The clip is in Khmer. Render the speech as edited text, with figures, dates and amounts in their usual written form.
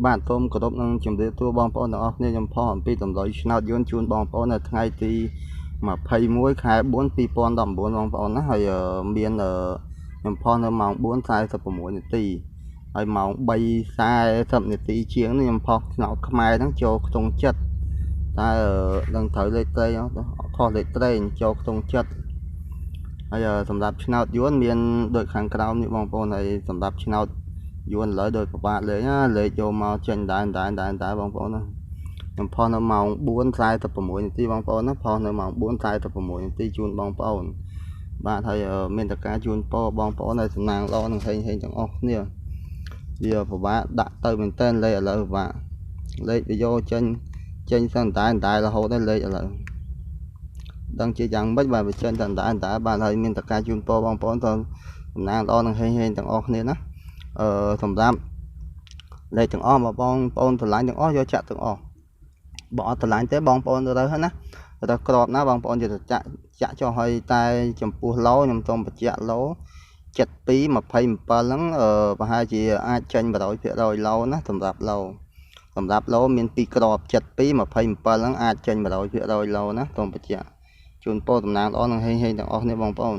បាទសូមគោរពនឹងជម្រាបសួរបងប្អូនទាំងអស់គ្នាខ្ញុំផុសអំពីតម្រុយឆ្នោតយួនជូនបងប្អូននៅថ្ងៃទី21 ខែ 4 2019 បងប្អូនណាហើយមានខ្ញុំផុសនៅម៉ោង 4:46 នាទីហើយម៉ោង 3:40 នាទីជាងនេះខ្ញុំផុសឆ្នោតខ្មែរហ្នឹងចូលខ្ទង់ចិត្តតែដឹងត្រូវលេខត្រេងខុសលេខត្រេងចូលខ្ទង់ចិត្តហើយសម្រាប់ឆ្នោតយួនមានដូចខាងក្រោមនេះបងប្អូនហើយសម្រាប់ឆ្នោតយួនឥឡូវដោយប្របាទលេខណាលេខយកមកចេញដែរបងប្អូនណាខ្ញុំផុសនៅម៉ោង 4:46 នាទីបងប្អូនណាផុសនៅម៉ោង 4:46 នាទីជូនបងប្អូនបាទហើយមានតការជូនពរបងប្អូនឲ្យសំណាងល្អនឹងហេងទាំងអស់គ្នាវាប្របាទដាក់ទៅមែនតើលេខឥឡូវបាទលេខវាយកចេញសិនតែរហូតដល់លេខឥឡូវដឹងជាយ៉ាងម៉េចបាទវាចេញតែបាទហើយមានតការជូនពរបងប្អូនទៅសំណាងល្អនឹងហេងទាំងអស់គ្នាណាសម្រាប់លេខទាំងអស់មកបងប្អូនឆ្លាញ់ទាំងអស់យកចាក់ទាំងអស់បើអត់ឆ្លាញ់ទេបងប្អូនទៅហើយណាទៅក្របណាបងប្អូនយកចាក់ចុះហើយតែចំពោះឡូខ្ញុំសូមបញ្ជាក់ឡូ72 27ហ្នឹងប្រហែលជាអាចចេញ 100%ឡូណាសម្រាប់ឡូមាន2ក្រប72 27ហ្នឹងអាចចេញ 100%ឡូណាសូមបញ្ជាក់ជូនពរតំណាងល្អនឹងហេងទាំងអស់គ្នាបងប្អូន